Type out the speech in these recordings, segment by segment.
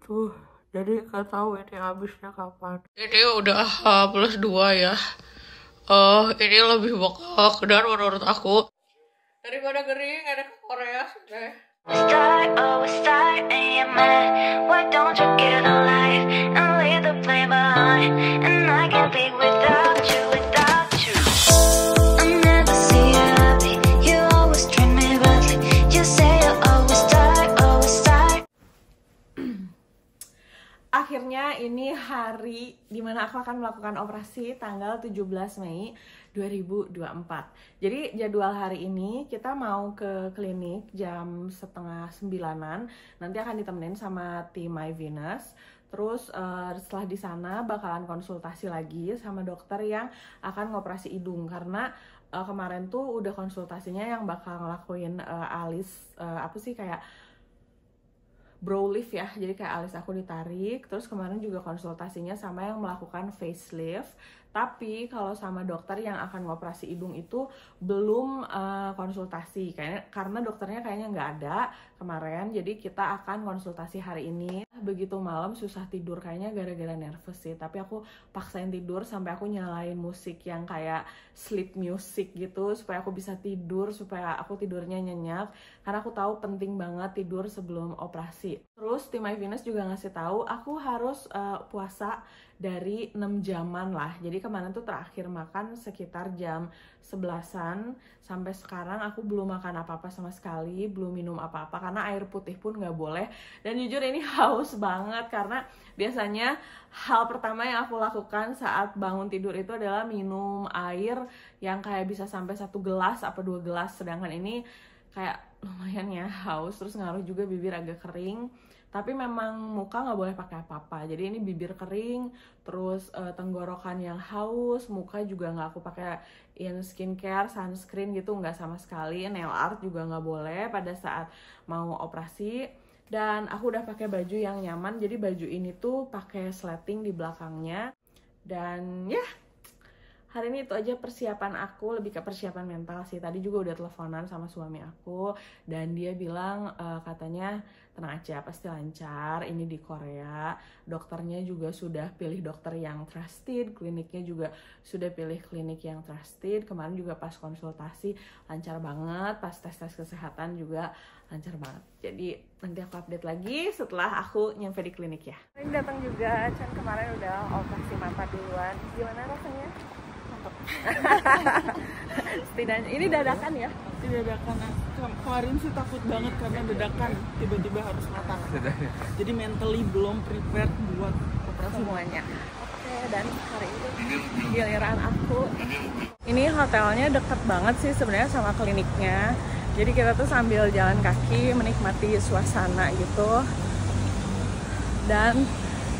Tuh, jadi nggak tahu ini habisnya kapan. Ini udah H+2 ya. Ini lebih bengkak dan menurut aku daripada kering ada ke Korea deh. Start, oh start and you're mad. Why don't you get a life and leave the blame behind? And I can't be without you, without you. I never see you happy. You always treat me badly. You say you always start, always start. Akhirnya ini hari dimana aku akan melakukan operasi tanggal 17 Mei 2024. Jadi jadwal hari ini kita mau ke klinik jam 8:30. Nanti akan ditemenin sama tim My Venus. Terus setelah di sana bakalan konsultasi lagi sama dokter yang akan ngoperasi hidung, karena kemarin tuh udah konsultasinya yang bakal ngelakuin alis apa sih kayak brow lift ya, jadi kayak alis aku ditarik. Terus kemarin juga konsultasinya sama yang melakukan facelift. Tapi kalau sama dokter yang akan ngoperasi hidung itu belum konsultasi, karena dokternya kayaknya nggak ada kemarin. Jadi kita akan konsultasi hari ini. Begitu malam susah tidur, kayaknya gara-gara nervous sih. Tapi aku paksain tidur sampai aku nyalain musik yang kayak sleep music gitu supaya aku bisa tidur, supaya aku tidurnya nyenyak. Karena aku tahu penting banget tidur sebelum operasi. Terus tim My Venus juga ngasih tahu aku harus puasa dari 6 jaman lah. Jadi kemarin tuh terakhir makan sekitar jam 11-an. Sampai sekarang aku belum makan apa-apa sama sekali, belum minum apa-apa karena air putih pun nggak boleh. Dan jujur ini haus banget karena biasanya hal pertama yang aku lakukan saat bangun tidur itu adalah minum air yang kayak bisa sampai 1 gelas apa 2 gelas. Sedangkan ini kayak lumayan ya haus, terus ngaruh juga bibir agak kering. Tapi memang muka nggak boleh pakai apa-apa. Jadi ini bibir kering, terus tenggorokan yang haus, muka juga nggak aku pakai skincare, sunscreen gitu nggak sama sekali. Nail art juga nggak boleh pada saat mau operasi. Dan aku udah pakai baju yang nyaman. Jadi baju ini tuh pakai sleting di belakangnya. Dan ya, hari ini itu aja persiapan aku, lebih ke persiapan mental sih. Tadi juga udah teleponan sama suami aku dan dia bilang katanya tenang aja, pasti lancar. Ini di Korea, dokternya juga sudah pilih dokter yang trusted, kliniknya juga sudah pilih klinik yang trusted. Kemarin juga pas konsultasi lancar banget, pas tes-tes kesehatan juga lancar banget. Jadi nanti aku update lagi setelah aku nyampe di klinik ya. Ini datang juga, Chan kemarin udah operasi mata duluan. Gimana rasanya? Setidaknya ini dadakan ya? Dadakan. Kemarin sih takut banget karena dadakan, tiba-tiba harus matang. Jadi mentally belum prepared buat operasi semuanya. Oke, dan hari ini giliran aku. Ini hotelnya deket banget sih sebenarnya sama kliniknya. Jadi kita tuh sambil jalan kaki menikmati suasana gitu dan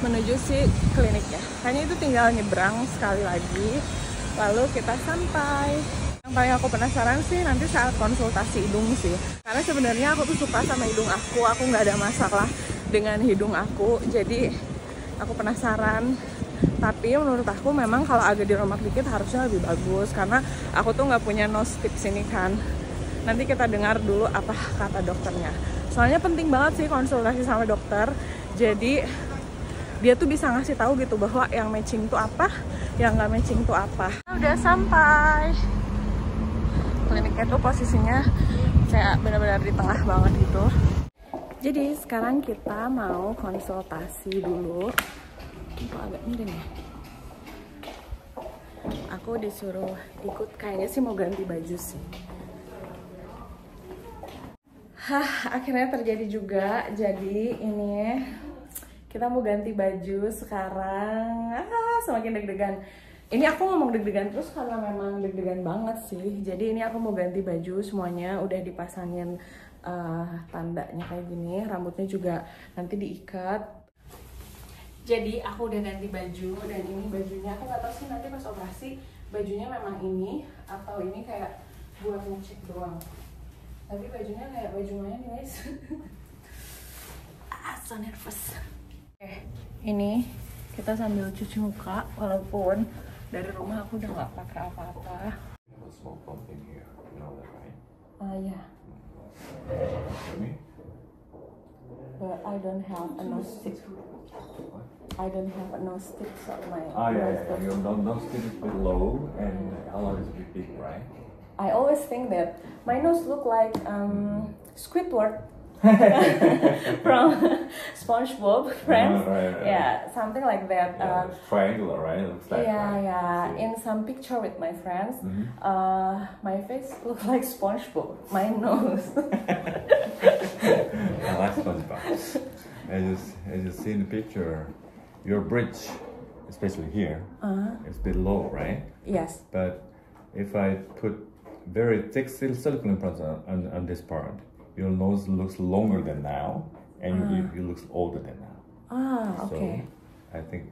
menuju si kliniknya. Kayaknya itu tinggal nyebrang sekali lagi, lalu kita sampai. Yang paling aku penasaran sih nanti saat konsultasi hidung sih, karena sebenarnya aku tuh suka sama hidung aku nggak ada masalah dengan hidung aku, jadi aku penasaran. Tapi menurut aku memang kalau agak diremak dikit harusnya lebih bagus, karena aku tuh nggak punya nose tips ini kan. Nanti kita dengar dulu apa kata dokternya. Soalnya penting banget sih konsultasi sama dokter. Jadi dia tuh bisa ngasih tahu gitu bahwa yang matching tuh apa, yang nggak matching tuh apa. Udah sampai. Kliniknya tuh posisinya kayak benar-benar di tengah banget gitu. Jadi sekarang kita mau konsultasi dulu. Kok agak miring ya? Aku disuruh ikut, kayaknya sih mau ganti baju sih. Akhirnya terjadi juga. Jadi ini kita mau ganti baju sekarang. Semakin deg-degan. Ini aku ngomong deg-degan terus karena memang deg-degan banget sih. Jadi ini aku mau ganti baju semuanya, udah dipasangin tandanya kayak gini. Rambutnya juga nanti diikat. Jadi aku udah ganti baju dan ini bajunya. Aku nggak tahu sih nanti pas operasi bajunya memang ini atau ini kayak buat ngecek doang. Tapi bajunya kayak baju mana nih guys. So nervous. Oke, ini kita sambil cuci muka walaupun dari rumah aku udah nggak pakai apa-apa. Ya. but I don't have a nose stick. I don't have a nose stick, so my Your nose stick is a bit low and eyeliner is a bit big, right? I always think that my nose look like Squidward from SpongeBob Friends. Right. Yeah, something like that. It's triangular, right? It looks like. Yeah. In some picture with my friends, my face look like SpongeBob. My nose. I like SpongeBob. As you see in the picture, your bridge, especially here, is a bit low, right? Yes. But if I put very thick silicone implants on this part, your nose looks longer than now, and you looks older than now. Okay. So I think,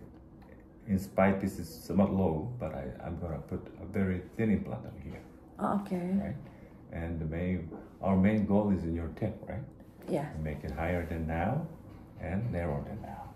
in spite this is somewhat low, but I'm gonna put a very thin implant on here, Okay. right? And our main goal is in your tip, right? Yeah. Make it higher than now and narrower than now.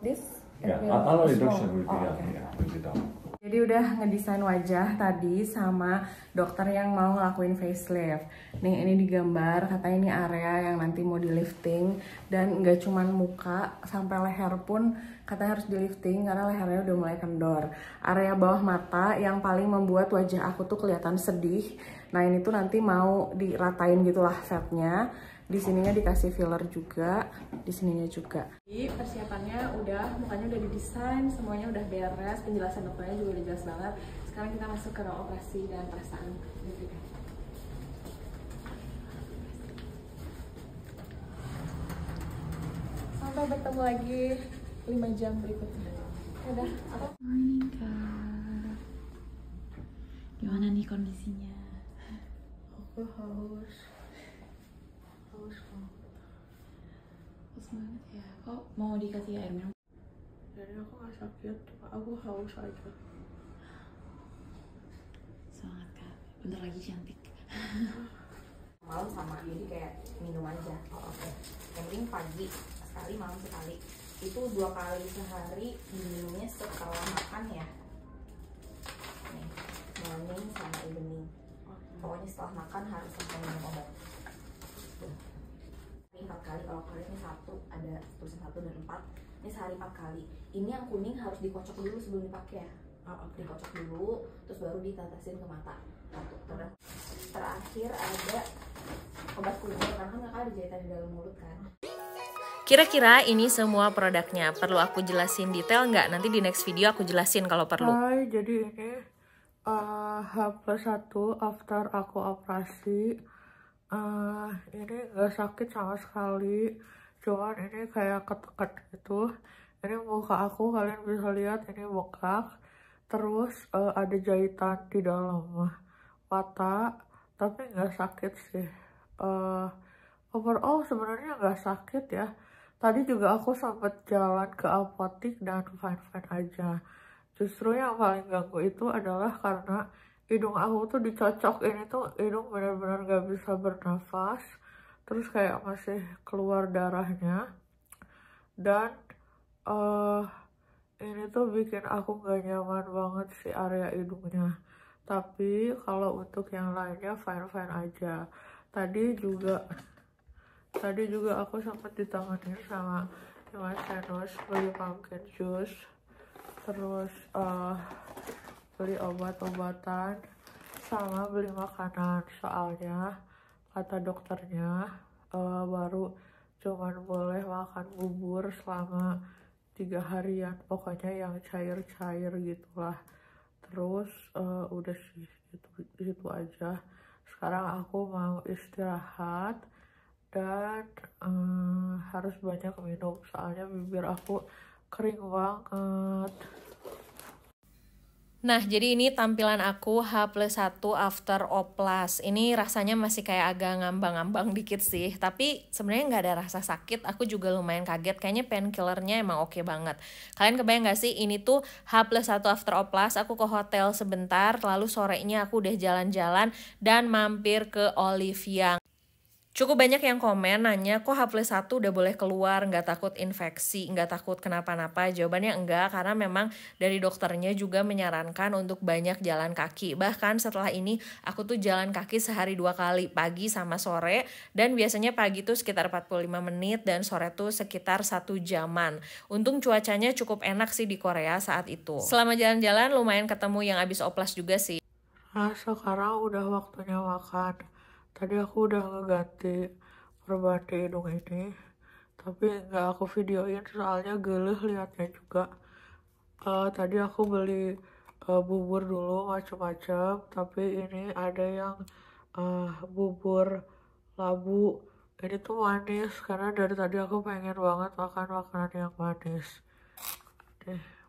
This. Yeah, will eyeliner be reduction small. will be done. Okay. Yeah, will be done. Jadi udah ngedesain wajah tadi sama dokter yang mau ngelakuin facelift. Nih ini digambar, katanya ini area yang nanti mau di lifting. Dan nggak cuman muka, sampai leher pun katanya harus di lifting karena lehernya udah mulai kendor. Area bawah mata yang paling membuat wajah aku tuh kelihatan sedih. Nah ini tuh nanti mau diratain gitulah fatnya. Di sininya dikasih filler juga, di sininya juga. Jadi persiapannya udah, mukanya udah didesain, semuanya udah beres, penjelasan dokternya juga udah jelas banget. Sekarang kita masuk ke ruang operasi dan perasaan deg-degan. Sampai bertemu lagi 5 jam berikutnya. Udah, apa? Morning Kak. Gimana nih kondisinya? Aku haus banget. Haus banget ya. Kok mau dikasih air minum? Jadi aku gak sakit, cuma aku haus aja. Semangat Kak. Bentar lagi cantik. Malam sama, jadi kayak minum aja. Oke. Yang penting pagi sekali, malam sekali. Itu 2 kali sehari diminumnya setelah makan ya. Nih, morning sama evening. Pokoknya setelah makan harus langsung minum obat. Ini 4 kali, kalau kalian ini 1, ada tulisan 1 dan 4. Ini sehari 4 kali. Ini yang kuning harus dikocok dulu sebelum dipakai ya. Dikocok dulu, terus baru ditetesin ke mata. Terakhir ada obat kunyit, karena kan kakak ada jahitan di dalam mulut kan. Kira-kira ini semua produknya. Perlu aku jelasin detail nggak? Nanti di next video aku jelasin kalau perlu. Hai, jadi ini H+1 after aku operasi. Ini gak sakit sama sekali, cuman ini kayak ketekan gitu. Ini muka aku, kalian bisa lihat ini bengkak. Terus ada jahitan di dalam mata, tapi gak sakit sih. Overall sebenarnya gak sakit ya. Tadi juga aku sempat jalan ke apotik dan fine-fine aja. Justru yang paling ganggu itu adalah karena hidung aku tuh dicocok, ini tuh hidung benar-benar gak bisa bernafas, terus kayak masih keluar darahnya, dan ini tuh bikin aku gak nyaman banget sih area hidungnya. Tapi kalau untuk yang lainnya fine-fine aja. Tadi juga aku sempat ditemenin sama Mas Senus beli pumpkin juice, terus beli obat-obatan sama beli makanan, soalnya kata dokternya baru cuman boleh makan bubur selama 3 harian, pokoknya yang cair-cair gitulah. Terus udah sih itu aja. Sekarang aku mau istirahat dan harus banyak minum, soalnya bibir aku kering banget. Nah, jadi ini tampilan aku H+1 after oplas. Ini rasanya masih kayak agak ngambang-ngambang dikit sih. Tapi sebenarnya nggak ada rasa sakit. Aku juga lumayan kaget. Kayaknya painkillernya emang oke banget. Kalian kebayang nggak sih? Ini tuh H+1 after oplas. Aku ke hotel sebentar. Lalu sorenya aku udah jalan-jalan dan mampir ke Olive Young. Cukup banyak yang komen nanya kok H+1 udah boleh keluar, nggak takut infeksi, nggak takut kenapa-napa. Jawabannya enggak, karena memang dari dokternya juga menyarankan untuk banyak jalan kaki. Bahkan setelah ini aku tuh jalan kaki sehari 2 kali, pagi sama sore. Dan biasanya pagi tuh sekitar 45 menit dan sore tuh sekitar 1 jaman. Untung cuacanya cukup enak sih di Korea saat itu. Selama jalan-jalan lumayan ketemu yang abis oplas juga sih. Nah, sekarang udah waktunya makan. Tadi aku udah ngeganti perbandi hidung ini, tapi nggak aku videoin soalnya geleh liatnya juga. Tadi aku beli bubur dulu macam-macam, tapi ini ada yang bubur labu. Ini tuh manis karena dari tadi aku pengen banget makan makanan yang manis.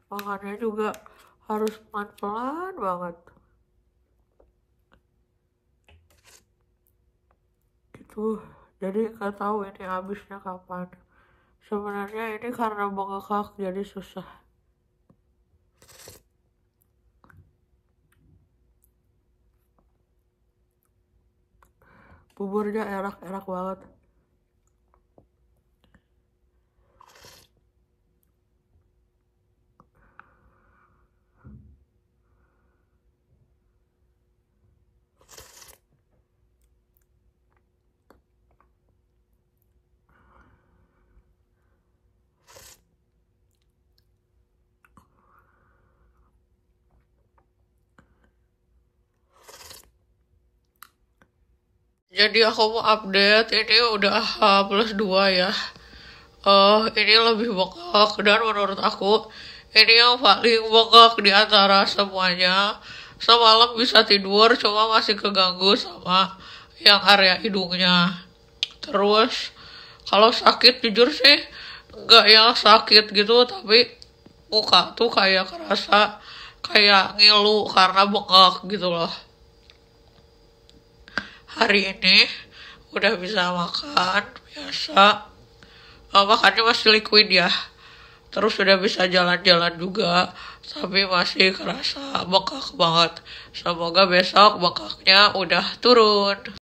Makannya juga harus pelan-pelan banget. Jadi nggak tahu ini habisnya kapan. Sebenarnya ini karena bengkak jadi susah. Buburnya enak banget. Jadi aku mau update, ini udah H+2 ya. Ini lebih bengkak dan menurut aku ini yang paling bengkak di antara semuanya. Semalam bisa tidur cuma masih keganggu sama yang area hidungnya. Terus kalau sakit jujur sih nggak yang sakit gitu, tapi muka tuh kayak kerasa kayak ngilu karena bengkak gitu loh. Hari ini udah bisa makan biasa, makannya masih liquid ya. Terus udah bisa jalan-jalan juga, tapi masih kerasa bengkak banget. Semoga besok bengkaknya udah turun.